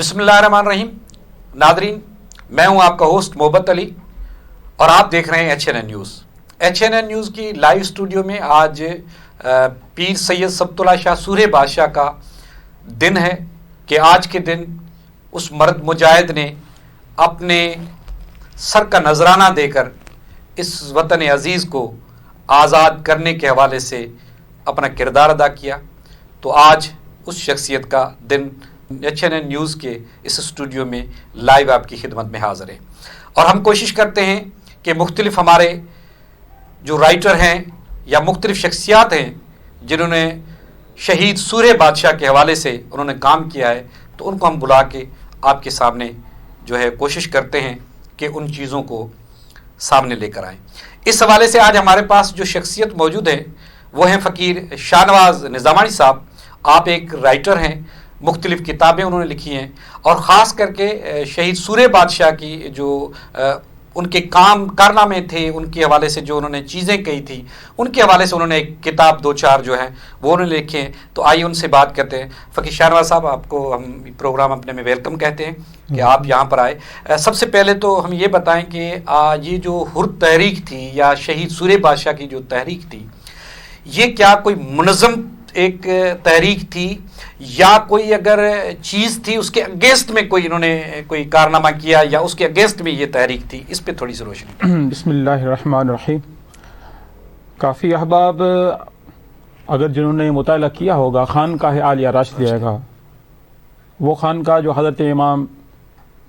بسم اللہ الرحمن الرحیم. ناظرین، میں ہوں آپ کا ہوسٹ محبت علی اور آپ دیکھ رہے ہیں HNN نیوز. HNN نیوز کی لائیو اسٹوڈیو میں آج پیر سید ثبت اللہ شاہ سورہ بادشاہ کا دن ہے کہ آج کے دن اس مرد مجاہد نے اپنے سر کا نذرانہ دے کر اس وطن عزیز کو آزاد کرنے کے حوالے سے اپنا کردار ادا کیا. تو آج اس شخصیت کا دن HNN نیوز کے اس اسٹوڈیو میں لائیو آپ کی خدمت میں حاضر ہے اور ہم کوشش کرتے ہیں کہ مختلف ہمارے جو رائٹر ہیں یا مختلف شخصیات ہیں جنہوں نے شہید سورہ بادشاہ کے حوالے سے انہوں نے کام کیا ہے، تو ان کو ہم بلا کے آپ کے سامنے جو ہے کوشش کرتے ہیں کہ ان چیزوں کو سامنے لے کر آئیں. اس حوالے سے آج ہمارے پاس جو شخصیت موجود ہے وہ ہیں فقیر شاہ نواز نظامانی صاحب. آپ ایک رائٹر ہیں، مختلف کتابیں انہوں نے لکھی ہیں اور خاص کر کے شہید سورہ بادشاہ کی جو ان کے کارنامے تھے، ان کے حوالے سے جو انہوں نے چیزیں کہی تھی، ان کے حوالے سے انہوں نے ایک کتاب دو چار جو ہیں وہ انہوں نے لکھے ہیں. تو آئیے ان سے بات کرتے ہیں. فقیر شاہ نواز صاحب، آپ کو ہم پروگرام اپنے میں ویلکم کہتے ہیں کہ آپ یہاں پر آئے. سب سے پہلے تو ہم یہ بتائیں کہ یہ جو حر تحریک تھی یا شہید سورہ بادشاہ کی جو تحریک تھی، یہ کیا کوئی منظم ایک تحریک تھی یا کوئی اگر چیز تھی اس کے اگینسٹ میں کوئی انہوں نے کوئی کارنامہ کیا یا اس کے اگینسٹ میں یہ تحریک تھی؟ اس پہ تھوڑی سی روشنی. بسم اللہ الرحمن الرحیم. کافی احباب اگر جنہوں نے مطالعہ کیا ہوگا خانقاہ عالیہ راشدیہ کا، وہ خانقاہ جو حضرت امام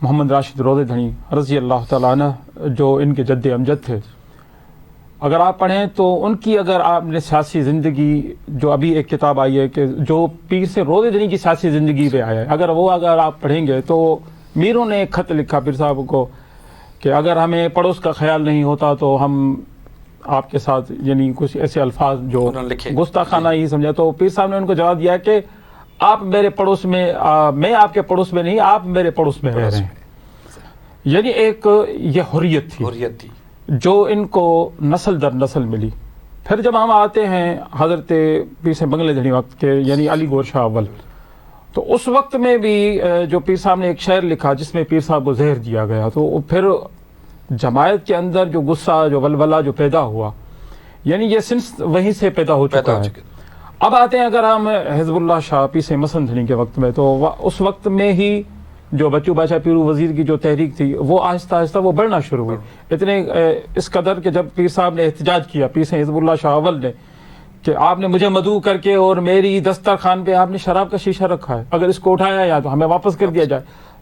محمد راشد روضہ دھنی رضی اللہ تعالیٰ عنہ جو ان کے جد امجد تھے، اگر آپ پڑھیں تو ان کی اگر آپ نے سیاسی زندگی، جو ابھی ایک کتاب آئی ہے کہ جو پیر سے روضہ دھنی کی سیاسی زندگی پہ آیا ہے، اگر آپ پڑھیں گے تو میروں نے ایک خط لکھا پیر صاحب کو کہ اگر ہمیں پڑوس کا خیال نہیں ہوتا تو ہم آپ کے ساتھ یعنی کچھ ایسے الفاظ جو گستاخانہ ہی سمجھا. تو پیر صاحب نے ان کو جواب دیا کہ آپ میرے پڑوس میں، میں آپ کے پڑوس میں نہیں، آپ میرے پڑوس میں رہ رہے ہیں. یعنی ایک یہ حریت تھی جو ان کو نسل در نسل ملی. پھر جب ہم آتے ہیں حضرت پیر سے بنگلے دھنی وقت کے یعنی علی گور شاہ اول، تو اس وقت میں بھی جو پیر صاحب نے ایک شعر لکھا جس میں پیر صاحب کو زہر دیا گیا، تو پھر جماعت کے اندر جو غصہ، جو ولولہ جو پیدا ہوا، یعنی یہ سنس وہیں سے پیدا ہو چکا ہے. اب آتے ہیں اگر ہم حزب اللہ شاہ پیر سے مسند دھنی کے وقت میں، تو اس وقت میں ہی جو بچو بادشاہ پیرو وزیر کی جو تحریک تھی وہ آہستہ آہستہ وہ بڑھنا شروع ہوئی. اتنے اس قدر کہ جب پیر صاحب نے احتجاج کیا، پیر سے حزب اللہ شاہ اول نے، کہ آپ نے مجھے مدعو کر کے اور میری دسترخوان پہ آپ نے شراب کا شیشہ رکھا ہے، اگر اس کو اٹھایا یا تو ہمیں واپس کر دیا جائے.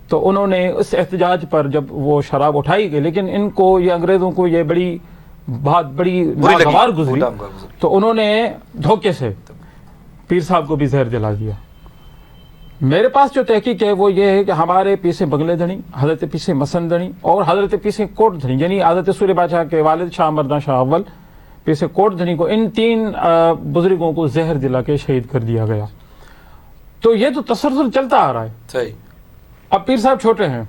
تو انہوں نے اس احتجاج پر جب وہ شراب اٹھائی گئی، لیکن ان کو یہ انگریزوں کو یہ بہت بڑی ناگوار گزری، تو انہوں نے دھوکے سے پیر صاحب کو بھی زہر دلا دیا. میرے پاس جو تحقیق ہے وہ یہ ہے کہ ہمارے پیر سے بنگلے دھنی، حضرت پیر سے مسند دھنی اور حضرت پیر سے کوٹ دھنی یعنی حضرت سورہ بادشاہ کے والد شاہ مردان شاہ اول پیر سے کوٹ دھنی کو، ان تین بزرگوں کو زہر دلا کے شہید کر دیا گیا. تو یہ تو تسلسل چلتا آ رہا ہے. اب پیر صاحب چھوٹے ہیں.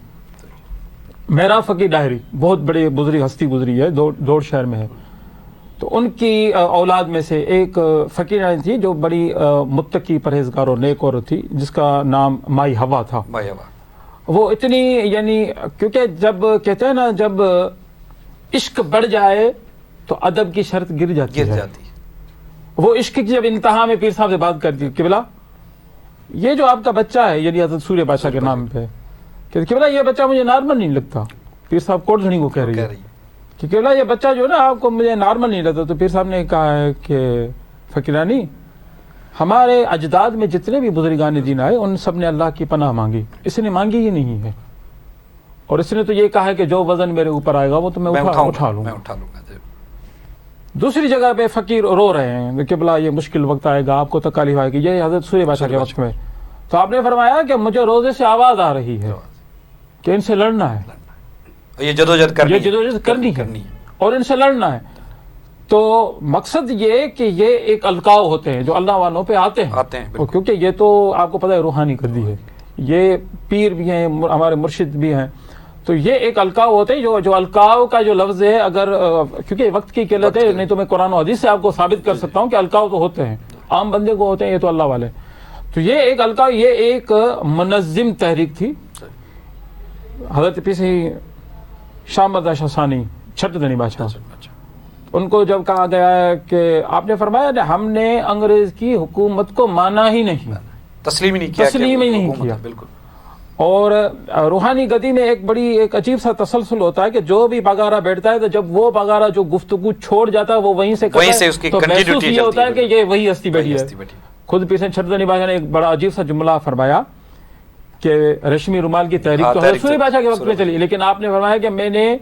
میرا فقیر ڈاہری بہت بڑے بزرگ ہستی گزری ہے، دوڑ شہر میں ہے. تو ان کی اولاد میں سے ایک فقیر تھی جو بڑی متقی پرہیزگار اور نیک عورت تھی جس کا نام مائی ہوا تھا. وہ اتنی یعنی کیونکہ جب کہتے ہیں نا جب عشق بڑھ جائے تو ادب کی شرط گر جاتی ہے. وہ عشق کی جب انتہا میں پیر صاحب سے بات کرتی قبلہ یہ جو آپ کا بچہ ہے یعنی حضرت سورہ بادشاہ کے نام پہ کہ قبلہ یہ بچہ مجھے نارمل نہیں لگتا. پیر صاحب کوٹ دھنی کو کہہ رہی ہے کہ قبلہ یہ بچہ جو نا آپ کو مجھے نارمل نہیں لگتا. تو پیر صاحب نے کہا ہے کہ فقیرانی، ہمارے اجداد میں جتنے بھی بزرگان دین آئے ان سب نے اللہ کی پناہ مانگی، اس نے مانگی ہی نہیں ہے. اور اس نے تو یہ کہا ہے کہ جو وزن میرے اوپر آئے گا وہ تو میں اٹھا لوں گا. دوسری جگہ پہ فقیر رو رہے ہیں کہ قبلہ یہ مشکل وقت آئے گا، آپ کو تکالیف آئے گی، یہ حضرت سورہ بادشاہ کے وقت میں. تو آپ نے فرمایا کہ مجھے روزے سے آواز آ رہی ہے کہ ان سے لڑنا ہے، یہ جدوجہد کرنی ہے اور ان سے لڑنا ہے. تو مقصد یہ کہ یہ ایک القاؤ ہوتے ہیں جو اللہ والوں پہ آتے ہیں کیونکہ یہ تو آپ کو پتہ ہے روحانی قدی ہے، یہ پیر بھی ہیں، ہمارے مرشد بھی ہیں. تو یہ ایک القاؤ ہوتے ہیں جو القاؤ کا جو لفظ ہے، اگر کیونکہ وقت کی قلت ہے نہیں تو میں قرآن و حدیث سے آپ کو ثابت کر سکتا ہوں کہ القاؤ تو ہوتے ہیں، عام بندے کو ہوتے ہیں، یہ تو اللہ والے. تو یہ ایک القاؤ، یہ ایک منظم تحریک تھی حضرت پیسی شام مدہ شاہ ثانی چھٹے دنی بادشاہ، ان کو جب کہا گیا ہے کہ آپ نے فرمایا ہم نے انگریز کی حکومت کو مانا ہی نہیں، تسلیم ہی نہیں کیا، تسلیم ہی نہیں کیا، بالکل. اور روحانی گدی میں ایک عجیب سا تسلسل ہوتا ہے کہ جو بھی باگارہ بیٹھتا ہے تو جب وہ باگارہ جو گفتگو چھوڑ جاتا ہے وہ وہیں سے کرتا ہے، تو محسوس یہ ہوتا ہے کہ یہ وہی ہستی بیٹھی ہے. خود پیچھے چھتردنی بادشاہ نے ایک بڑا عجیب سا جملہ فرمایا کہ ریشمی رومال کی تحریک تو سوری بادشاہ کے وقت میں چلی، لیکن آپ نے فرمایا کہ میں نے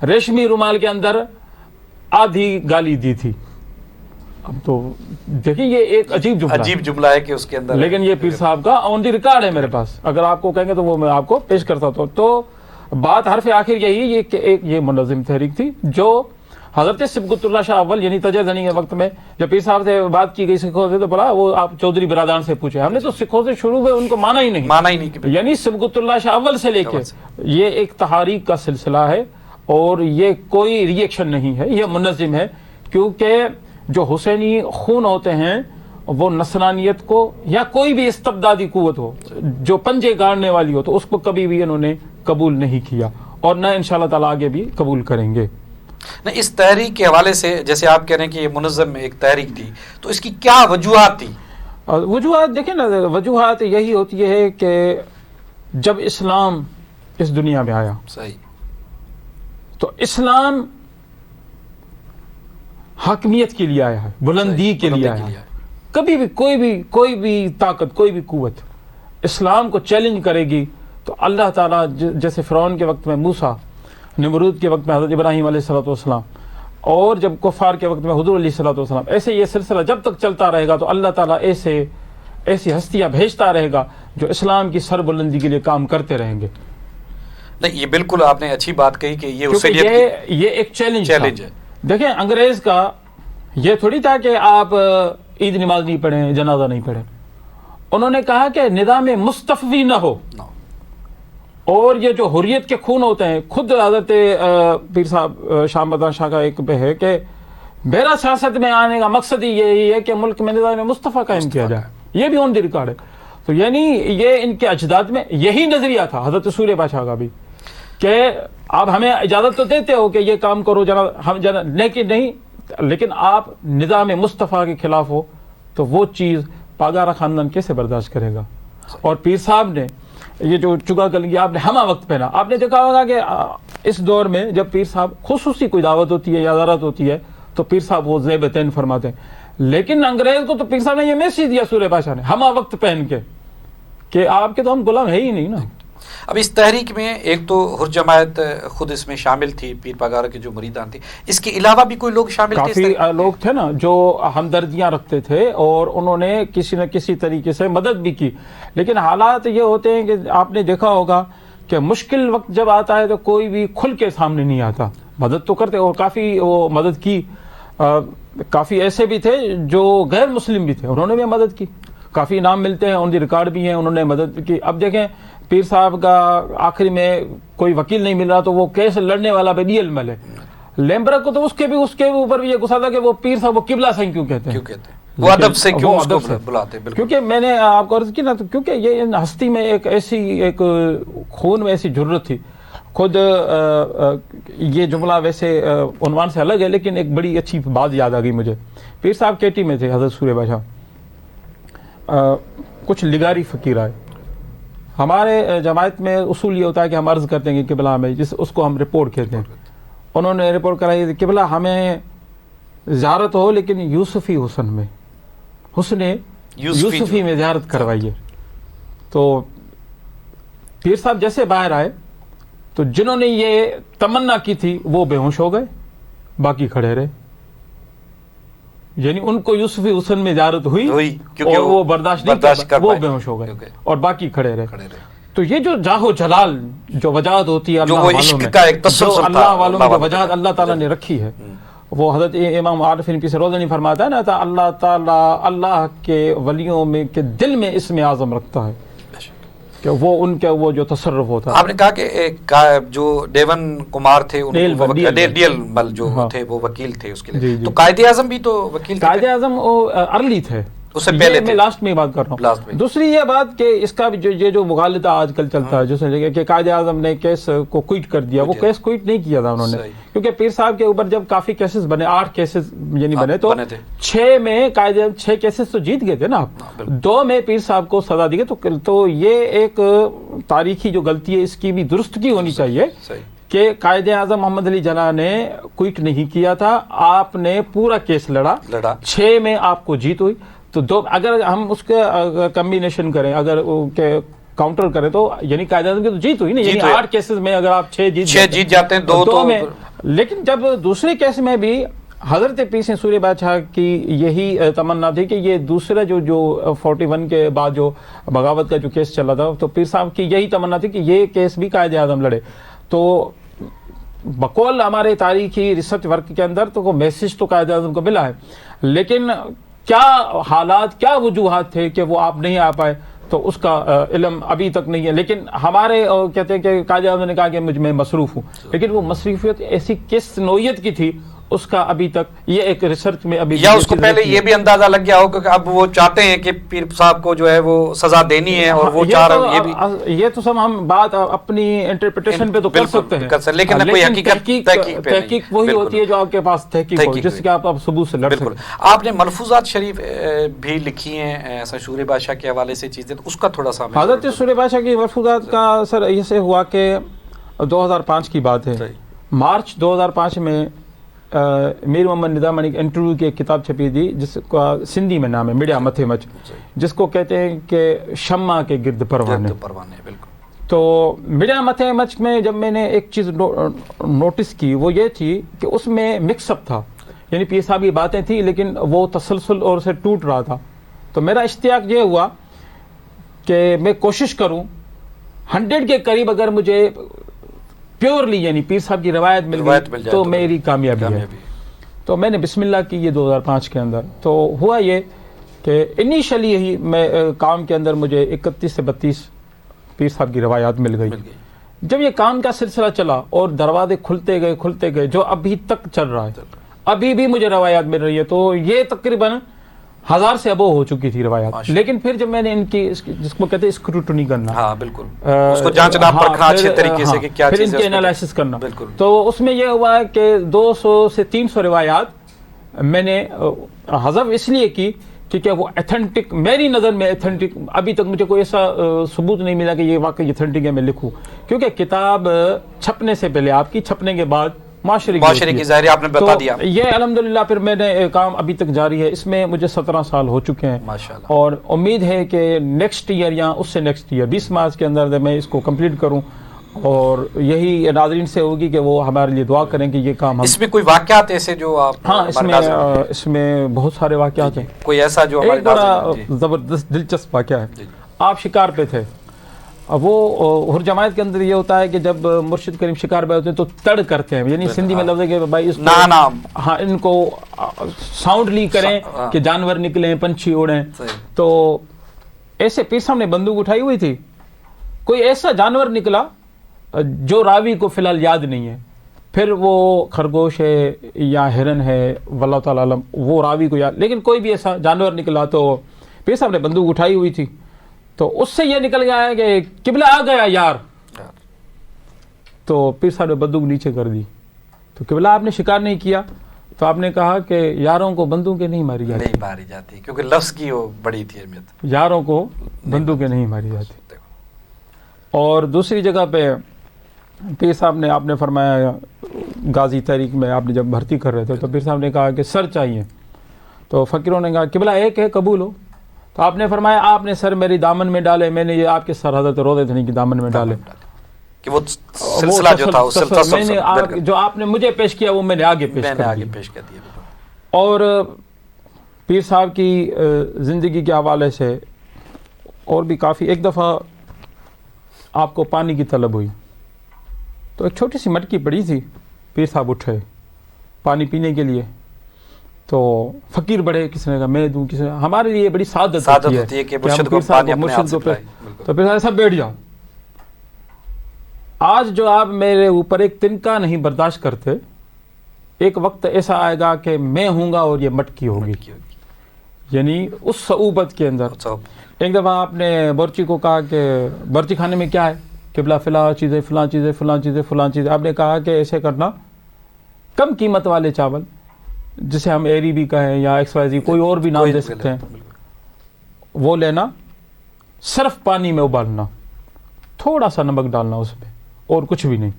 ریشمی رومال کے اندر آدھی گالی دی تھی. اب تو دیکھیں یہ ایک عجیب جملہ ہے کہ اس کے اندر، لیکن یہ پیر صاحب کا آن دی ریکارڈ ہے میرے پاس، اگر آپ کو کہیں گے تو وہ میں آپ کو پیش کرتا ہوں. تو بات حرف آخر یہی کہ ایک یہ منظم تحریک تھی جو حضرت سبکت اللہ شاہ اول یعنی تجر زنی کے وقت میں جب پیر صاحب سے بات کی گئی سکھوں سے تو بولا وہ آپ چودھری برادران سے پوچھے، ہم نے تو سکھوں سے شروع ہوئے ان کو مانا ہی نہیں، یعنی سبکت اللہ شاہ اول سے لے کے یہ ایک تحریک کا سلسلہ ہے اور یہ کوئی ری ایکشن نہیں ہے، یہ منظم ہے. کیونکہ جو حسینی خون ہوتے ہیں وہ نصرانیت کو یا کوئی بھی استبدادی قوت ہو جو پنجے گاڑنے والی ہو تو اس کو کبھی بھی انہوں نے قبول نہیں کیا اور نہ انشاءاللہ تعالیٰ آگے بھی قبول کریں گے. اس تحریک کے حوالے سے جیسے آپ کہہ رہے ہیں کہ یہ منظم ایک تحریک تھی تو اس کی کیا وجوہات تھی؟ وجوہات دیکھیں نا، وجوہات یہی ہوتی ہے کہ جب اسلام اس دنیا میں آیا صحیح تو اسلام حاکمیت کے لیے آیا ہے، بلندی کے لیے آیا ہے. کبھی بھی کوئی بھی طاقت کوئی بھی قوت اسلام کو چیلنج کرے گی تو اللہ تعالیٰ جیسے فرعون کے وقت میں موسیٰ، نمرود کے وقت میں حضرت ابراہیم علیہ السلام اور جب کفار کے وقت میں حضور علیہ السلام، ایسے یہ سلسلہ جب تک چلتا رہے گا تو اللہ تعالیٰ ایسی ہستیاں بھیجتا رہے گا جو اسلام کی سر بلندی کے لیے کام کرتے رہیں گے. نہیں یہ بالکل آپ نے اچھی بات کہی کہ یہ ایک چیلنج ہے. دیکھیں انگریز کا یہ تھوڑی تھا کہ آپ عید نماز نہیں پڑھیں، جنازہ نہیں پڑھیں. انہوں نے کہا کہ نظام مستفوی نہ ہو اور یہ جو حریت کے خون ہوتے ہیں، خود حضرت پیر صاحب شام مدہ شاہ کا ایک ہے کہ میرا سیاست میں آنے کا مقصد ہی یہی ہے کہ ملک میں نظام مصطفیٰ قائم کیا جائے، یہ بھی آن دی ریکارڈ ہے. تو یعنی یہ ان کے اجداد میں یہی نظریہ تھا حضرت سور بادشاہ کا بھی کہ آپ ہمیں اجازت تو دیتے ہو کہ یہ کام کرو لیکن آپ نظام مصطفیٰ کے خلاف ہو تو وہ چیز پاگارہ خاندان کیسے برداشت کرے گا. اور پیر صاحب نے یہ جو چگا کلنگی آپ نے ہمہ وقت پہنا، آپ نے دیکھا ہوگا کہ اس دور میں جب پیر صاحب خصوصی کوئی دعوت ہوتی ہے یا زیارت ہوتی ہے تو پیر صاحب وہ زیب تین فرماتے ہیں. لیکن انگریز کو تو پیر صاحب نے یہ میسج دیا سورہ بادشاہ نے ہمہ وقت پہن کے کہ آپ کے تو ہم غلام ہے ہی نہیں نا. اب اس تحریک میں ایک تو حر جماعت خود اس میں شامل تھی، پیر پاگارہ کے جو مریدان تھے، اس کے علاوہ بھی کوئی لوگ شامل تھے؟ کافی لوگ تھے نا جو ہمدردیاں رکھتے تھے اور انہوں نے کسی نہ کسی طریقے سے مدد بھی کی. لیکن حالات یہ ہوتے ہیں کہ آپ نے دیکھا ہوگا کہ مشکل وقت جب آتا ہے تو کوئی بھی کھل کے سامنے نہیں آتا. مدد تو کرتے اور کافی وہ مدد کی. کافی ایسے بھی تھے جو غیر مسلم بھی تھے، انہوں نے بھی مدد کی. کافی نام ملتے ہیں، آن دی ریکارڈ بھی ہیں، انہوں نے مدد کی. اب دیکھیں پیر صاحب کا آخر میں کوئی وکیل نہیں مل رہا تو وہ کیس لڑنے والا بھی ڈی ایل مل ہے. لیمبرک کو تو اس کے اوپر بھی یہ غصہ تھا کہ وہ پیر صاحب وہ قبلہ سنگھ کیوں کہتے ہیں، وہ ادب سے کیوں اس کو بلاتے ہیں. کیونکہ میں نے آپ کو عرض کی نا کیونکہ یہ ہستی میں ایک خون میں ایسی جرت تھی. خود یہ جملہ ویسے عنوان سے الگ ہے لیکن ایک بڑی اچھی بات یاد آ گئی مجھے. پیر صاحب کیٹی میں تھے حضرت سور بادشاہ، کچھ لگاری فقیر آئے. ہمارے جماعت میں اصول یہ ہوتا ہے کہ ہم عرض کرتے ہیں کہ قبلہ میں اس کو ہم رپورٹ کہتے ہیں. انہوں نے رپورٹ کرائی قبلہ ہمیں زیارت ہو لیکن یوسفی حسن میں، حسن یوسفی میں زیارت کروائیے. تو پیر صاحب جیسے باہر آئے تو جنہوں نے یہ تمنا کی تھی وہ بے ہوش ہو گئے، باقی کھڑے رہے. یعنی ان کو یوسفی حسن میں زیارت ہوئی اور وہ برداشت نہیں کر وہ بے ہوش ہو گئے اور باقی کھڑے رہے. تو یہ جو جاہ و جلال جو وجاہت ہوتی ہے اللہ والوں میں جو وجاہت اللہ تعالیٰ نے رکھی ہے، وہ حضرت امام عارفین پی سے روزنی فرماتا ہے نا تھا اللہ تعالیٰ اللہ کے ولیوں میں کے دل میں اسم اعظم رکھتا ہے کہ وہ ان کا وہ جو تصرف ہوتا ہے. آپ نے کہا کہ جو ڈیون کمار تھے ڈیل مل جو تھے وہ وکیل تھے اس کے لیے، تو قائد اعظم بھی تو وکیل تھے. قائد اعظم ارلی تھے اس سے پہلے میں لاسٹ میں بات کر رہا ہوں. دوسری یہ بات کہ اس کا جو مغالطہ آج کل چلتا ہے جیسے کہ قائد اعظم نے کیس کو کوئٹ کر دیا, وہ کیس کوئٹ نہیں کیا تھا انہوں نے, کیونکہ پیر صاحب کے اوپر جب کافی کیسز بنے, 8 کیسز یعنی بنے, تو 6 میں قائد اعظم 6 کیسز تو جیت گئے تھے نا, 2 میں پیر صاحب کو سزا دی گئی. تو یہ ایک تاریخی جو غلطی ہے اس کی بھی درستگی ہونی چاہیے کہ قائد اعظم محمد علی جناح نے کوئٹ نہیں کیا تھا, آپ نے پورا کیس لڑا, 6 میں آپ کو جیت ہوئی. تو اگر ہم اس کا کمبینیشن کریں, اگر کاؤنٹر کریں تو یعنی قائد اعظم کی تو جیت ہوئی نا, یعنی 8 کیسز میں اگر آپ 6 جیت جاتے ہیں 2 میں. لیکن جب دوسرے کیس میں بھی حضرت پیر سنگھ سوریہ بادشاہ کی یہی تمنا تھی کہ یہ دوسرا جو 41 کے بعد جو بغاوت کا جو کیس چلا تھا, تو پیر صاحب کی یہی تمنا تھی کہ یہ کیس بھی قائد اعظم لڑے. تو بقول ہمارے تاریخی ریسرچ ورک کے اندر تو وہ میسج تو قائد اعظم کو ملا ہے, لیکن کیا حالات, کیا وجوہات تھے کہ وہ آپ نہیں آ پائے, تو اس کا علم ابھی تک نہیں ہے. لیکن ہمارے کہتے ہیں کہ قائد اعظم نے کہا کہ میں مصروف ہوں, لیکن وہ مصروفیت ایسی کس نوعیت کی تھی اس کا ابھی تک یہ ایک ریسرچ میں ابھی, یا اس کو پہلے یہ بھی اندازہ لگ گیا ہوگا کہ اب وہ چاہتے ہیں کہ پیر صاحب کو جو ہے وہ سزا دینی ہے, اور وہ چاہ رہے ہیں, یہ تو سب ہم بات اپنی انٹرپریٹیشن پہ تو کر سکتے ہیں, لیکن کوئی حقیقت تحقیق وہی ہوتی ہے جو آپ کے پاس تحقیق ہو, جس کے آپ ثبوت سے لڑ سکتے ہیں. آپ نے ملفوظات شریف بھی لکھی ہیں سورہ بادشاہ کے حوالے سے چیزیں, اس کا تھوڑا سا حضرت سورہ بادشاہ کی ملفوظات کا سر ایسے ہوا کہ 2005 کی بات ہے, مارچ 2005 میں میر محمد نظام ایک انٹرویو کی ایک کتاب چھپی تھی جس کا سندھی میں نام ہے میڈیا متھے مچ, جس کو کہتے ہیں کہ شمع کے گرد پروانے. تو میڈیا متھے مچ میں جب میں نے ایک چیز نوٹس کی وہ یہ تھی کہ اس میں مکس اپ تھا, یعنی پیر صاحب کی باتیں تھیں لیکن وہ تسلسل اور سے ٹوٹ رہا تھا. تو میرا اشتیاق یہ ہوا کہ میں کوشش کروں 100 کے قریب اگر مجھے پیورلی یعنی پیر صاحب کی روایت مل گئی تو میری کامیابی ہے. تو میں نے بسم اللہ کی یہ 2005 کے اندر. تو ہوا یہ کہ انیشلی ہی میں کام کے اندر مجھے 31 سے 32 پیر صاحب کی روایات مل گئی. جب یہ کام کا سلسلہ چلا اور دروازے کھلتے گئے جو ابھی تک چل رہا ہے, ابھی بھی مجھے روایات مل رہی ہے, تو یہ تقریباً 1000 سے ابو ہو چکی تھی روایات. لیکن پھر جب میں نے ان کی جس کو کہتے ہیں اسکروٹنی کرنا, بالکل اس کو جانچنا پرکھنا اچھے طریقے سے کہ کیا چیز ہے, پھر ان کے انالائسس کرنا, تو اس میں یہ ہوا کہ 200 سے 300 روایات میں نے حذف اس لیے کی کیونکہ وہ ایتھنٹک, میری نظر میں ایتھنٹک, ابھی تک مجھے کوئی ایسا ثبوت نہیں ملا کہ یہ واقعی ایتھنٹک ہے میں لکھوں, کیونکہ کتاب چھپنے سے پہلے آپ کی, چھپنے کے بعد معاشرے کی ظاہر آپ نے بتا دیا. یہ الحمدللہ پھر میں نے کام ابھی تک جاری ہے, اس میں مجھے 17 سال ہو چکے ہیں ماشاءاللہ, اور امید ہے کہ نیکسٹ ایئر یا اس سے نیکسٹ ایئر 20 مارچ کے اندر میں اس کو کمپلیٹ کروں, اور یہی ناظرین سے ہوگی کہ وہ ہمارے لیے دعا کریں کہ یہ کام. اس میں کوئی واقعات ایسے جو آپ, ہاں اس میں بہت سارے واقعات ہیں, کوئی ایسا جو ایک بڑا زبردست دلچسپ واقعہ ہے. آپ شکار پہ تھے, اب وہ ہر جماعت کے اندر یہ ہوتا ہے کہ جب مرشد کریم شکار پہ ہوتے ہیں تو تڑ کرتے ہیں, یعنی سندھی میں لفظ ہے کہ بھائی اس ہاں ان کو ساؤنڈلی کریں کہ جانور نکلیں, پنچھی اڑیں. تو ایسے پیر صاحب نے بندوق اٹھائی ہوئی تھی, کوئی ایسا جانور نکلا جو راوی کو فی الحال یاد نہیں ہے, پھر وہ خرگوش ہے یا ہرن ہے واللہ تعالی علم, وہ راوی کو یاد, لیکن کوئی بھی ایسا جانور نکلا. تو پیر صاحب نے بندوق اٹھائی ہوئی تھی, تو اس سے یہ نکل گیا ہے کہ قبلہ آ گیا یار. تو پیر صاحب نے بندوق نیچے کر دی. تو قبلہ آپ نے شکار نہیں کیا, تو آپ نے کہا کہ یاروں کو بندوقیں نہیں ماری جاتی, کیونکہ لفظ کی وہ بڑی تھی اہمیت, یاروں کو بندوقیں نہیں ماری جاتی. اور دوسری جگہ پہ پیر صاحب نے, آپ نے فرمایا غازی تحریک میں آپ نے جب بھرتی کر رہے تھے تو پیر صاحب نے کہا کہ سر چاہیے. تو فقیروں نے کہا قبلہ ایک ہے, قبول ہو. تو آپ نے فرمایا آپ نے سر میری دامن میں ڈالے, میں نے یہ آپ کے سر حضرت روضہ تھانی کی دامن میں ڈالے, کہ وہ سلسلہ جو تھا میں نے جو آپ نے مجھے پیش کیا وہ میں نے آگے پیش کر دیا. اور پیر صاحب کی زندگی کے حوالے سے اور بھی کافی, ایک دفعہ آپ کو پانی کی طلب ہوئی, تو ایک چھوٹی سی مٹکی پڑی تھی, پیر صاحب اٹھے پانی پینے کے لیے, تو فقیر بڑے, کسی نے کہا میں دوں, کسی نے, ہمارے لیے بڑی سعادت ہوتی ہے کہ مرشد کو پانی اپنے ہاتھ سے پلائیں. تو پیر صاحب بیٹھ جاؤ, آج جو آپ میرے اوپر ایک تنکا نہیں برداشت کرتے, ایک وقت ایسا آئے گا کہ میں ہوں گا اور یہ مٹکی ہوگی. یعنی اس صعوبت کے اندر. ایک دفعہ آپ نے بورچی کو کہا کہ بورچی کھانے میں کیا ہے؟ قبلہ فلاں چیزیں فلاں چیزیں فلاں چیزیں فلاں چیزیں. آپ نے کہا کہ ایسے کرنا کم قیمت والے چاول جسے ہم ایری بھی کہیں یا ایکس وائی زی کوئی اور بھی نام دے سکتے ہیں, وہ لینا, صرف پانی میں ابالنا, تھوڑا سا نمک ڈالنا اس میں اور کچھ بھی نہیں.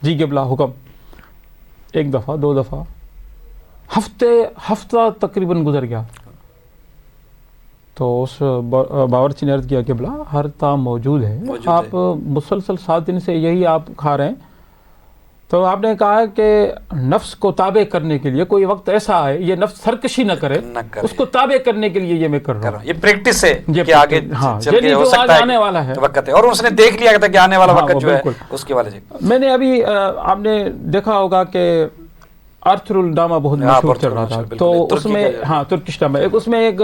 جی قبلہ حکم. ایک دفعہ دو دفعہ ہفتہ تقریباً گزر گیا. تو اس باورچی نے عرض کیا قبلہ ہر طعام موجود ہے, آپ مسلسل 7 دن سے یہی آپ کھا رہے ہیں. تو آپ نے کہا کہ نفس کو تابع کرنے کے لیے کوئی وقت ایسا آئے, یہ نفس سرکشی نہ کرے, اس کو تابع کرنے کے لیے یہ میں کر رہا ہوں. یہ پریکٹس ہے کہ آگے چل کے ہو سکتا ہے آنے والا ہے وقت ہے, اور اس نے دیکھ لیا تھا کہ آنے والا وقت جو ہے اس کی وجہ سے. میں نے ابھی آپ نے دیکھا ہوگا کہ آرتھر الڈاما بہت مشہور چل رہا تھا, تو اس میں ترکش ڈرامہ, اس میں ایک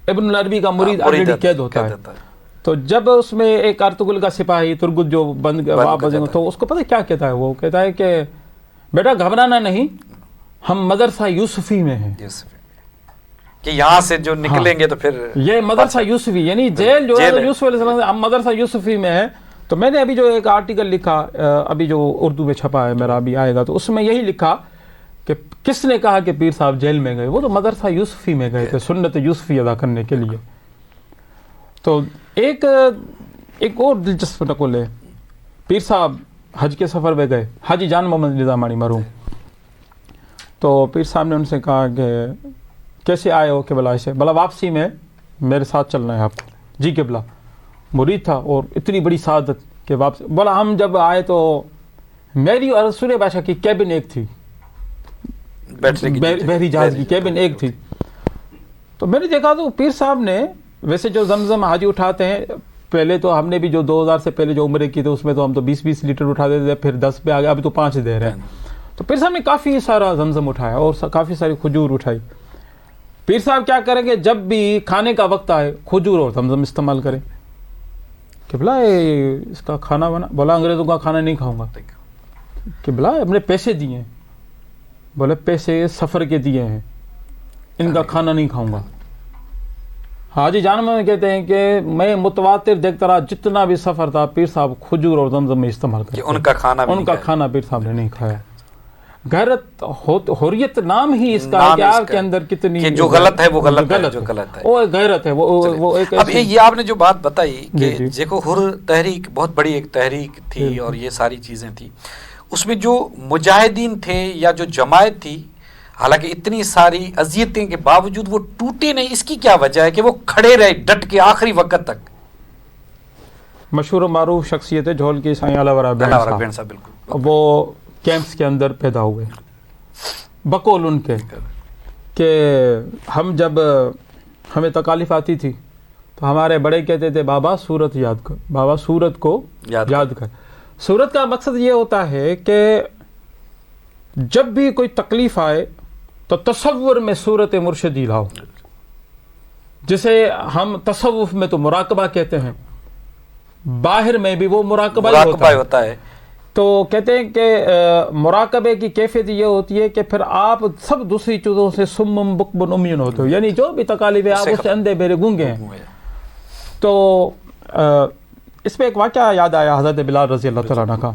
ابن العربی کا مرید آلریڈی قید ہوتا ہے. تو جب اس میں ایک ارطغرل کا سپاہی ترگت جو بند تو اس کو پتہ کیا کہتا ہے, وہ کہتا ہے کہ بیٹا گھبرانا نہیں, ہم مدرسہ یوسفی میں ہیں, کہ یہاں سے جو نکلیں گے تو پھر یہ مدرسہ یوسفی یعنی جیل جو ہے یوسف علیہ السلام, ہم مدرسہ یوسفی میں ہیں. تو میں نے ابھی جو ایک آرٹیکل لکھا, ابھی جو اردو میں چھپا ہے میرا, ابھی آئے گا, تو اس میں یہی لکھا کہ کس نے کہا کہ پیر صاحب جیل میں گئے, وہ تو مدرسہ یوسفی میں گئے تھے سنت یوسفی ادا کرنے کے لیے. تو ایک اور دلچسپ نقل ہے, پیر صاحب حج کے سفر میں گئے, حاجی جان محمد نظامانی مرحوم. تو پیر صاحب نے ان سے کہا کہ کیسے آئے ہو قبلہ سے؟ بلا واپسی میں میرے ساتھ چلنا ہے آپ کو. جی قبلہ. مرید تھا اور اتنی بڑی سعادت کہ واپس. بولا ہم جب آئے تو میری اور سورہ بادشاہ کی کیبن ایک تھی, بحری جہاز کی کیبن ایک تھی. تو میں نے دیکھا تو پیر صاحب نے ویسے جو زمزم حاجی اٹھاتے ہیں, پہلے تو ہم نے بھی جو 2000 سے پہلے جو عمرے کی تھی اس میں تو ہم تو 20 لیٹر اٹھا دیتے تھے, پھر 10 پہ آ گیا, ابھی تو 5 دے رہے ہیں. تو پیر صاحب نے کافی سارا زمزم اٹھایا اور کافی ساری کھجور اٹھائی. پیر صاحب کیا کریں گے, جب بھی کھانے کا وقت آئے کھجور اور زمزم استعمال کریں. کہ بلا اس کا کھانا بنا, بولا انگریزوں کا کھانا نہیں کھاؤں گا. کہ بلا ہم نے پیسے دیے ہیں, بولے پیسے سفر کے دیے ہیں, ان کا کھانا نہیں کھاؤں گا. حاجی جان میں کہتے ہیں کہ میں متواتر دیکھتا رہا جتنا بھی سفر تھا, پیر صاحب کھجور اور زمزم میں استعمال کرتے, ان کا کھانا پیر صاحب نے نہیں کھایا. غیرت حریت نام ہی اس کا ہے کہ آپ کے اندر کتنی جو غلط ہے وہ غلط ہے, وہ غیرت ہے. وہ ایک اب یہ آپ نے جو بات بتائی کہ دیکھو حر تحریک بہت بڑی ایک تحریک تھی اور یہ ساری چیزیں تھی, اس میں جو مجاہدین تھے یا جو جماعت تھی, حالانکہ اتنی ساری اذیتیں کے باوجود وہ ٹوٹے نہیں. اس کی کیا وجہ ہے کہ وہ کھڑے رہے ڈٹ کے آخری وقت تک؟ مشہور و معروف شخصیت ہے جھول کی سائیں علاورہ بین صاحب, بالکل. وہ کیمپس کے اندر پیدا ہوئے, بقول ان کے کہ ہم جب ہمیں تکالیف آتی تھی تو ہمارے بڑے کہتے تھے بابا سورت یاد کر, بابا سورت کو یاد کر. سورت کا مقصد یہ ہوتا ہے کہ جب بھی کوئی تکلیف آئے تو تصور میں صورت مرشدی لاؤ, جسے ہم تصوف میں تو مراقبہ کہتے ہیں, باہر میں بھی وہ مراقبہ ہوتا ہے. تو کہتے ہیں کہ مراقبے کی کیفیت یہ ہوتی ہے کہ پھر آپ سب دوسری چیزوں سے سمم بکم عمیون ہوتے ہو, یعنی جو بھی تکالیف ہے آپ اس سے اندھے بہرے گونگے ہیں. تو اس پہ ایک واقعہ یاد آیا حضرت بلال رضی اللہ تعالیٰ عنہ کا,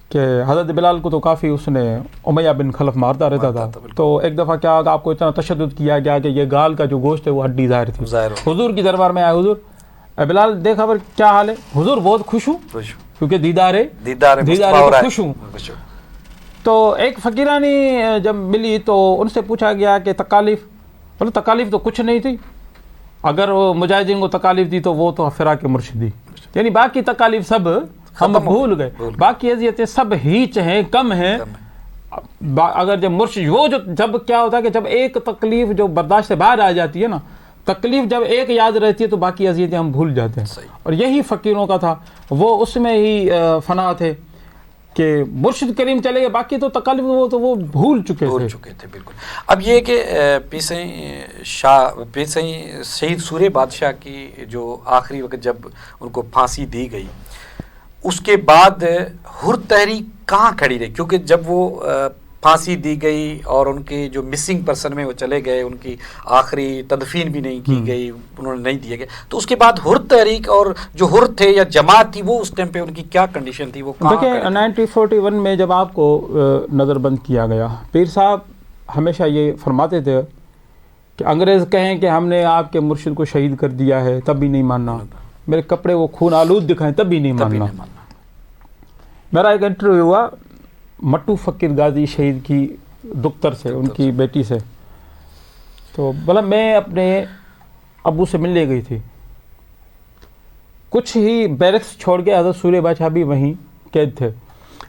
کہ حضرت بلال کو تو کافی اس نے امیہ بن خلف مارتا رہتا تھا. تو ایک دفعہ کیا آپ کو اتنا تشدد کیا گیا کہ یہ گال کا جو گوشت ہے وہ ہڈی ظاہر تھی. حضور کی دربار میں آئے, حضور بلال دیکھا پر کیا حال ہے؟ حضور بہت خوش ہوں کیونکہ دیدار خوش ہوں. تو ایک فقیرانی جب ملی تو ان سے پوچھا گیا کہ تکالیف, بولے تکالیف تو کچھ نہیں تھی, اگر وہ مجاہدین کو تکالیف دی تو وہ تو فراق مرشدی, یعنی باقی تکالیف سب ہم بھول گئے, باقی اذیتیں سب ہیچ ہیں, کم ہیں. اگر جب مرشد وہ جب کیا ہوتا ہے کہ جب ایک تکلیف جو برداشت سے باہر آ جاتی ہے نا, تکلیف جب ایک یاد رہتی ہے تو باقی اذیتیں ہم بھول جاتے ہیں. اور یہی فقیروں کا تھا, وہ اس میں ہی فنا تھے کہ مرشد کریم چلے گئے, باقی تو تکلیف وہ بھول چکے تھے. بالکل. اب یہ کہ پیسیں شہید سورہ بادشاہ کی جو آخری وقت جب ان کو پھانسی دی گئی, اس کے بعد حر تحریک کہاں کھڑی رہی؟ کیونکہ جب وہ پھانسی دی گئی اور ان کے جو مسنگ پرسن میں وہ چلے گئے، ان کی آخری تدفین بھی نہیں کی گئی، انہوں نے نہیں دیے گئے، تو اس کے بعد حر تحریک اور جو حر تھے یا جماعت تھی وہ اس ٹائم پہ ان کی کیا کنڈیشن تھی؟ وہ دیکھیں 1941 میں جب آپ کو نظر بند کیا گیا، پیر صاحب ہمیشہ یہ فرماتے تھے کہ انگریز کہیں کہ ہم نے آپ کے مرشد کو شہید کر دیا ہے تب بھی نہیں ماننا، میرے کپڑے وہ خون آلود دکھائیں تب بھی نہیں ماننا۔ میرا ایک انٹرویو ہوا مٹو فقیر غازی شہید کی دختر سے، ان کی بیٹی سے، تو بولا میں اپنے ابو سے ملنے گئی تھی، کچھ ہی بیرکس چھوڑ کے حضرت سورہ بادشاہ بھی وہیں قید تھے۔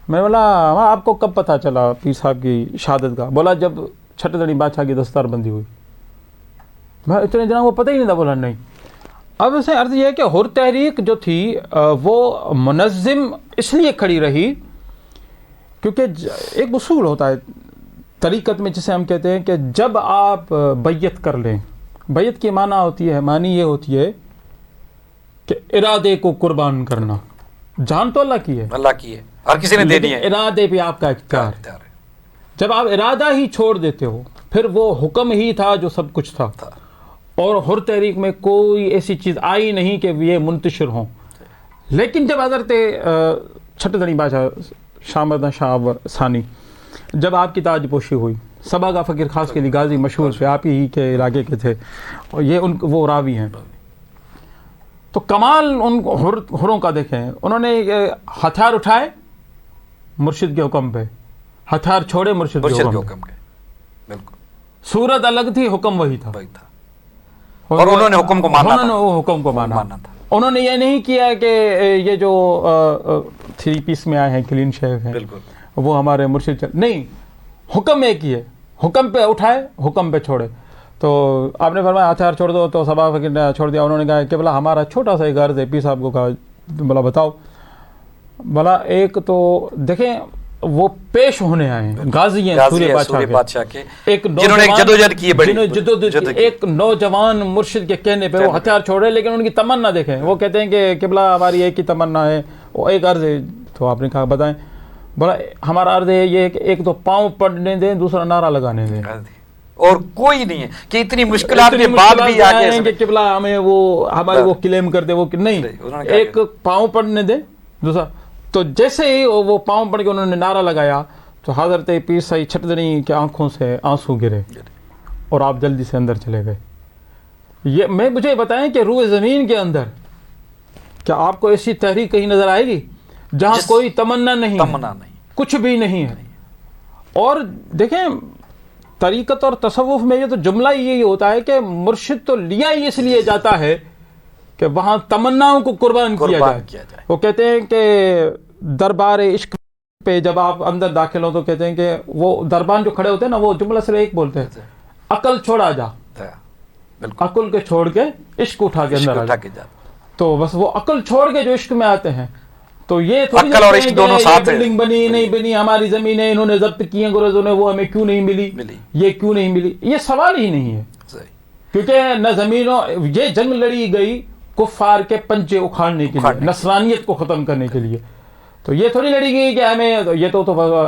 میں بولا آپ کو کب پتہ چلا پیر صاحب کی شہادت کا؟ بولا جب چھٹے دنی بادشاہ کی دستار بندی ہوئی۔ میں اتنے دنوں کو پتہ ہی نہیں تھا۔ بولا نہیں۔ اب اسے عرض یہ ہے کہ حر تحریک جو تھی وہ منظم اس لیے کھڑی رہی کیونکہ ایک اصول ہوتا ہے طریقت میں جسے ہم کہتے ہیں کہ جب آپ بیعت کر لیں، بیعت کی معنی یہ ہوتی ہے کہ ارادے کو قربان کرنا۔ جان تو اللہ کی ہے، اللہ کی ہے، ہر کسی نے دینی ہے، ارادے پہ آپ کا اختیار ہے۔ جب آپ ارادہ ہی چھوڑ دیتے ہو پھر وہ حکم ہی تھا جو سب کچھ تھا، اور حر تحریک میں کوئی ایسی چیز آئی نہیں کہ یہ منتشر ہوں۔ لیکن جب حضرت چھٹے دنی بادشاہ شامردہ شاہ ثانی جب آپ کی تاج پوشی ہوئی، سبا کا فقیر خاص کے لیے غازی مشہور تھے، آپ ہی کے علاقے کے تھے، اور یہ وہ راوی ہیں، تو کمال ان حروں کا دیکھیں، انہوں نے ہتھیار اٹھائے مرشد کے حکم پہ، ہتھیار چھوڑے مرشد کے حکم پہ۔ بالکل صورت الگ تھی، حکم وہی تھا، اور انہوں نے حکم کو مانا، انہوں نے وہ حکم کو مانا تھا۔ انہوں نے یہ نہیں کیا کہ یہ جو 3 پیس میں آئے ہیں کلین شیو ہیں وہ ہمارے مرشد، نہیں، حکم ایک ہی ہے، حکم پہ اٹھائے حکم پہ چھوڑے۔ تو آپ نے فرمایا ہتھیار چھوڑ دو، تو سبا فقیر نے چھوڑ دیا۔ انہوں نے کہا کہ بلا ہمارا چھوٹا سا ایک عرض ہے، پیر صاحب کو کہا بلا بتاؤ، بلا ایک تو دیکھیں وہ پیش ہونے آئے ہیں، غازی ہیں سورہ بادشاہ کے، ایک جنہوں نے جدوجہد کی ہے، بڑی جدوجہد، ایک نوجوان مرشد کے کہنے پہ وہ ہتھیار چھوڑے، لیکن ان کی تمنا دیکھیں، وہ کہتے ہیں کہ قبلہ ہماری ایک ہی تمنا ہے، وہ ایک عرض ہے۔ تو آپ نے کہا بتائیں؟ بولا ہمارا عرض ہے یہ کہ ایک تو پاؤں پڑنے دیں، دوسرا نعرہ لگانے دیں، اور کوئی نہیں ہے کہ اتنی مشکلات کے بعد بھی آگے کہ قبلہ ہمیں وہ ہماری وہ کلیم کرتے، وہ نہیں، ایک پاؤں پڑنے دیں دوسرا۔ تو جیسے ہی وہ پاؤں پڑ کے انہوں نے نعرہ لگایا تو حضرت پیر سید چھٹے دنی کی آنکھوں سے آنسو گرے اور آپ جلدی سے اندر چلے گئے۔ یہ مجھے بتائیں کہ روئے زمین کے اندر کیا آپ کو ایسی تحریک کہیں نظر آئے گی جہاں کوئی تمنا نہیں، کچھ بھی نہیں ہے؟ اور دیکھیں طریقت اور تصوف میں یہ تو جملہ یہی ہوتا ہے کہ مرشد تو لیا ہی اس لیے جاتا ہے کہ وہاں تمناؤں کو قربان کیا جائے۔ وہ کہتے ہیں کہ دربار عشق پہ جب آپ اندر داخل ہوں تو کہتے ہیں کہ وہ دربان جو کھڑے ہوتے ہیں نا، وہ جملہ صرف ایک بولتے ہیں، عقل چھوڑا جا، عقل کے چھوڑ کے عشق اٹھا کے اندر آ جا۔ تو بس وہ عقل چھوڑ کے جو عشق میں آتے ہیں، تو یہ تھوڑی بلڈنگ بنی نہیں بنی، ہماری زمینیں انہوں نے ضبط کی ہیں گریزوں نے، وہ ہمیں کیوں نہیں ملی، یہ کیوں نہیں ملی، یہ سوال ہی نہیں ہے۔ کیونکہ نہ زمینوں، یہ جنگ لڑی گئی کفار کے پنجے اکھاڑنے کے لیے، نصرانیت کو ختم کرنے کے لیے، تو یہ تھوڑی لڑی گئی کہ ہمیں یہ تو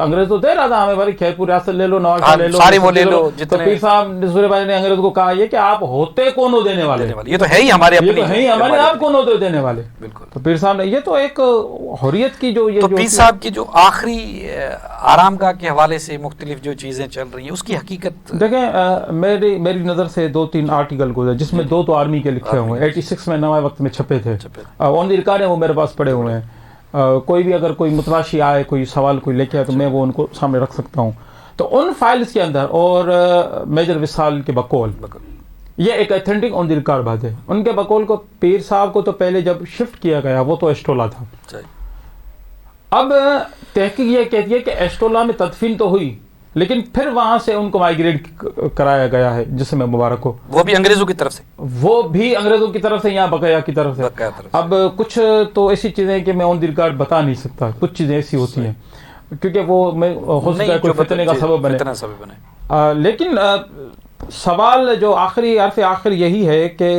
انگریز تو دے رہا تھا ہمیں، بھائی خیر پور ریاست لے لو، نواز شاہ لے لو، تو پیر صاحب سورہ بادشاہ نے انگریز کو کہا یہ کہ آپ ہوتے کون ہو دینے والے، یہ تو ہے ہی ہمارے اپنے، یہ تو ہے ہی ہمارے، آپ کون ہوتے دینے والے۔ تو پیر صاحب نے یہ تو ایک حریت کی جو، تو پیر صاحب کی جو آخری آرام گاہ کے حوالے سے مختلف جو چیزیں چل رہی ہیں اس کی حقیقت دیکھیں، میری نظر سے 2-3 آرٹیکل گزرے جس میں 2 تو آرمی کے لکھے ہوئے ہیں، 86 میں نوائے وقت میں چھپے تھے، آن دی ریکارڈ ہیں، وہ میرے پاس پڑے ہوئے ہیں۔ کوئی بھی اگر کوئی متلاشی آئے، کوئی سوال کوئی لے کے آئے تو میں وہ ان کو سامنے رکھ سکتا ہوں۔ تو ان فائلز کے اندر اور میجر وصال کے بقول، یہ ایک ایتھنٹک آن دی ریکارڈ بات ہے، ان کے بقول کو پیر صاحب کو تو پہلے جب شفٹ کیا گیا وہ تو ایسٹولا تھا، اب تحقیق یہ کہتی ہے کہ ایسٹولا میں تدفین تو ہوئی لیکن پھر وہاں سے ان کو مائگریٹ کرایا گیا ہے، جس میں مبارک ہو، وہ بھی انگریزوں کی طرف سے، وہ بھی انگریزوں کی طرف سے، یہاں بقایا کی طرف سے۔ اب کچھ تو ایسی چیزیں کہ میں آن دی ریکارڈ بتا نہیں سکتا، کچھ چیزیں ایسی ہوتی ہیں کیونکہ وہ میں ہو سکتا ہے کوئی فتنے کا سبب بنے، لیکن سوال جو آخر یہی ہے کہ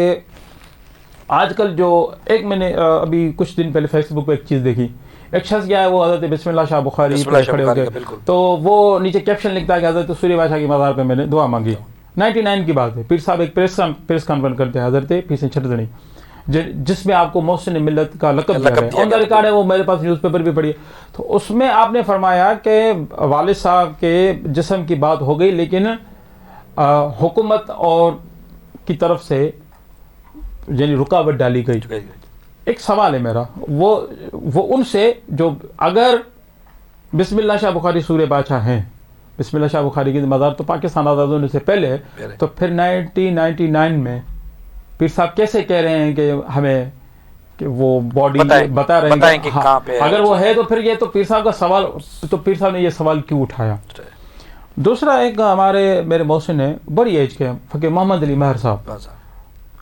آج کل جو ایک میں نے ابھی کچھ دن پہلے فیس بک پہ ایک چیز دیکھی ایک شخص کیا ہے وہ حضرت بسم اللہ شاہ بخاری پہ کھڑے ہو گئے, تو وہ نیچے کیپشن لکھتا ہے کہ حضرت سوری بادشاہ کی مزار پہ میں نے دعا مانگی. 99 کی بات ہے. پیر صاحب ایک پریس کانفرنس کرتے ہیں حضرت پیر سنگھ چھتردنی, جس میں آپ کو محسن ملت کا لقب دیا ہے, آن دا ریکارڈ ہے, وہ میرے پاس نیوز پیپر بھی پڑھی ہے. تو اس میں آپ نے فرمایا کہ والد صاحب کے جسم کی بات ہو گئی, لیکن حکومت اور کی طرف سے یعنی رکاوٹ ڈالی گئی. ایک سوال ہے میرا, وہ ان سے جو اگر بسم اللہ شاہ بخاری سورہ بادشاہ ہیں, بسم اللہ شاہ بخاری کی مزار تو پاکستان آزاد ہونے سے پہلے ہے, تو پھر 1999 میں پیر صاحب کیسے کہہ رہے ہیں کہ ہمیں کہ وہ باڈی بتا رہے ہیں کہ کہاں پہ, اگر وہ ہے تو پھر یہ تو پیر صاحب کا سوال, تو پیر صاحب نے یہ سوال کیوں اٹھایا؟ دوسرا ایک میرے محسن ہیں, بڑی ایج کے, فقیر محمد علی مہر صاحب,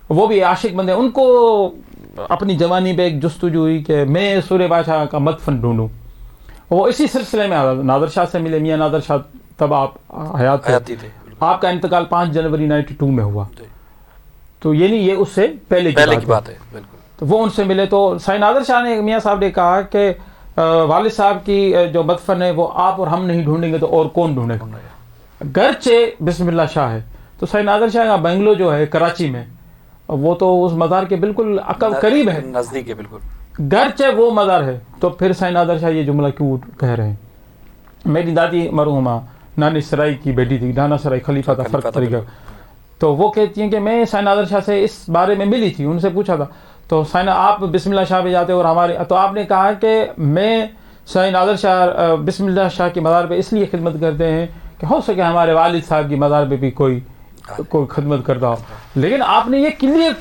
وہ بھی عاشق بندے. ان کو اپنی جوانی پہ ایک جستجو ہوئی کہ میں سورہ بادشاہ کا مدفن ڈھونڈوں. وہ اسی سلسلے میں نادر شاہ سے ملے. میاں نادر شاہ تب آپ حیات تھے, آپ کا انتقال 5 جنوری 92 میں ہوا, تو یعنی یہ اس سے پہلے کی بات ہے. تو وہ ان سے ملے, تو سائیں نادر شاہ نے, میاں صاحب نے کہا کہ والد صاحب کی جو مدفن ہے وہ آپ اور ہم نہیں ڈھونڈیں گے تو اور کون ڈھونڈے گا, گرچہ بسم اللہ شاہ ہے. تو سائیں نادر شاہ کا بنگلو جو ہے کراچی میں, وہ تو اس مزار کے بالکل قریب ہے, نزدیک ہے بالکل, گرچہ وہ مزار ہے. تو پھر سائیں نادر شاہ یہ جملہ کیوں کہہ رہے ہیں؟ میری دادی مرحومہ نانی سرائی کی بیٹی تھی, نانا سرائی خلیفہ تھا فرق طریقہ, تو وہ کہتی ہیں کہ میں سائیں نادر شاہ سے اس بارے میں ملی تھی, ان سے پوچھا تھا, تو سائیں آپ بسم اللہ شاہ پہ جاتے اور ہمارے, تو آپ نے کہا کہ میں سائیں نادر شاہ بسم اللہ شاہ کی مزار پہ اس لیے خدمت کرتے ہیں کہ ہو سکے ہمارے والد صاحب کی مزار پہ بھی کوئی خدمت کرتا ہو. لیکن آپ نے یہ کلیئر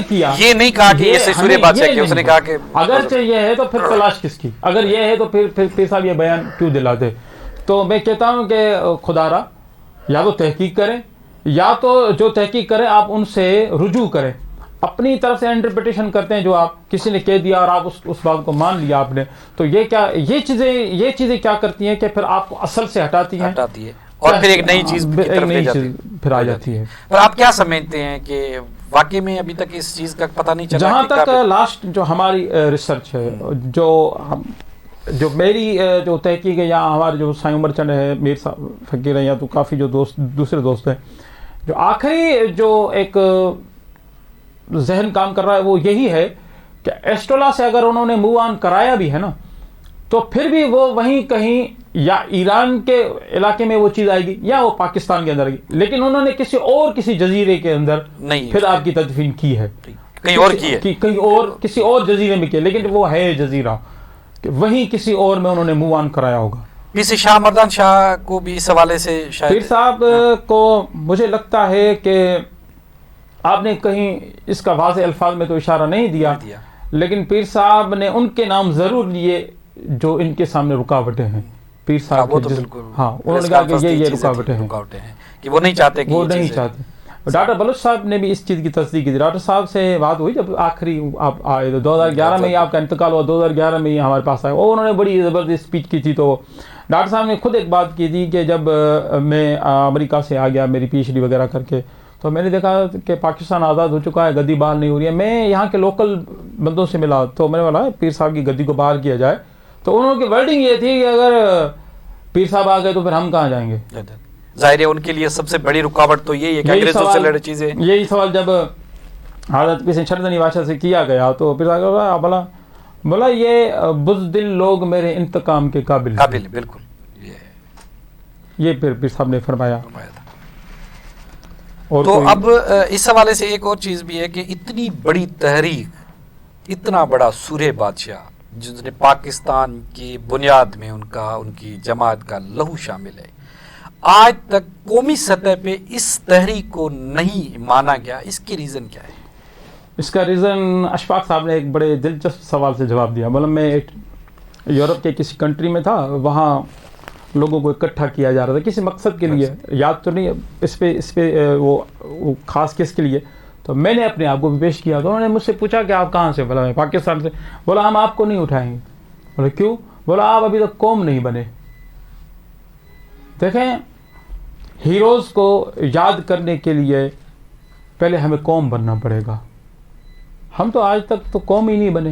کیا, یہ نہیں کہا کہ یہ سورہ بادشاہ کی, اس نے کہا کہ اگرچہ یہ ہے تو پھر تلاش کس کی, اگر یہ ہے تو پھر صاحب یہ بیان کیوں دلاتے؟ تو میں کہتا ہوں کہ خدا را یا تو تحقیق کریں, یا تو جو تحقیق کریں آپ ان سے رجوع کریں. اپنی طرف سے انٹرپریٹیشن کرتے ہیں جو آپ کسی نے کہہ دیا اور آپ اس بات کو مان لیا آپ نے, تو یہ چیزیں کیا کرتی ہیں کہ پھر آپ کو اصل سے ہٹاتی ہیں اور پھر ایک نئی چیز کی طرف لے جاتی ہے, پھر آ جاتی ہے. اور آپ کیا سمجھتے ہیں کہ واقعی میں ابھی تک اس چیز کا پتہ نہیں چلا؟ جہاں تک لاسٹ جو ہماری ریسرچ ہے, جو میری جو تحقیق ہے, یا ہمارے جو سائیں عمر چند ہے, میر صاحب فقیر ہیں, یا تو کافی جو دوسرے دوست ہیں, جو آخری جو ایک ذہن کام کر رہا ہے وہ یہی ہے کہ ایسٹولا سے اگر انہوں نے موو آن کرایا بھی ہے نا, تو پھر بھی وہ وہیں کہیں یا ایران کے علاقے میں وہ چیز آئے گی یا وہ پاکستان کے اندر آئے گی, لیکن انہوں نے کسی جزیرے کے اندر نہیں پھر آپ کی تدفین کی ہے, کہیں اور کی ہے, کہیں اور کسی اور جزیرے میں کی ہے, لیکن وہ ہے جزیرہ کہ وہیں کسی اور میں انہوں نے موو آن کرایا ہوگا. پیر شاہ مردان شاہ کو بھی اس حوالے سے شاید پیر صاحب کو مجھے لگتا ہے کہ آپ نے کہیں اس کا واضح الفاظ میں تو اشارہ نہیں دیا, لیکن پیر صاحب نے ان کے نام ضرور لیے جو ان کے سامنے رکاوٹیں ہیں. پیر صاحب ہاں انہوں نے کہا کہ یہ رکاوٹیں ہیں کہ وہ نہیں چاہتے, وہ نہیں چاہتے. ڈاکٹر بلوچ صاحب نے بھی اس چیز کی تصدیق کی تھی. ڈاکٹر صاحب سے بات ہوئی جب آخری آپ آئے, 2011 میں ہی آپ کا انتقال ہوا, 2011 میں ہی ہمارے پاس آئے, اور انہوں نے بڑی زبردست اسپیچ کی تھی. تو ڈاکٹر صاحب نے خود ایک بات کی تھی کہ جب میں امریکہ سے آ گیا میری پی ایچ ڈی وغیرہ کر کے, تو میں نے دیکھا کہ پاکستان آزاد ہو چکا ہے, گدی بحال نہیں ہو رہی ہے. میں یہاں کے لوکل بندوں سے ملا, تو میں نے بولا پیر صاحب کی گدی کو بحال کیا جائے. تو انہوں کی ورڈنگ یہ تھی کہ اگر پیر صاحب آ گئے تو پھر ہم کہاں جائیں گے. ظاہر ہے ان کے لیے سب سے بڑی رکاوٹ تو یہی ہے کہ انگریزوں سے لڑے چیزیں. یہی سوال جب حضرت پیر چھتردنی بادشاہ سے کیا گیا تو پیر صاحب بولا یہ بزدل لوگ میرے انتقام کے قابل ہیں. بالکل یہ پیر صاحب نے فرمایا. تو اب اس حوالے سے ایک اور چیز بھی ہے کہ اتنی بڑی تحریک, اتنا بڑا سورہ بادشاہ جس نے پاکستان کی بنیاد میں ان کی جماعت کا لہو شامل ہے, آج تک قومی سطح پہ اس تحریک کو نہیں مانا گیا. اس کی ریزن کیا ہے؟ اس کا ریزن اشفاق صاحب نے ایک بڑے دلچسپ سوال سے جواب دیا. مطلب میں یورپ کے کسی کنٹری میں تھا, وہاں لوگوں کو اکٹھا کیا جا رہا تھا کسی مقصد کے لیے, یاد تو نہیں اس پہ وہ خاص کس کے لیے. تو میں نے اپنے آپ کو بھی پیش کیا, تو انہوں نے مجھ سے پوچھا کہ آپ کہاں سے؟ بولا میں پاکستان سے. بولا ہم آپ کو نہیں اٹھائیں گے. بولا کیوں؟ بولا آپ ابھی تک قوم نہیں بنے. دیکھیں, ہیروز کو یاد کرنے کے لیے پہلے ہمیں قوم بننا پڑے گا. ہم تو آج تک تو قوم ہی نہیں بنے.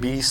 20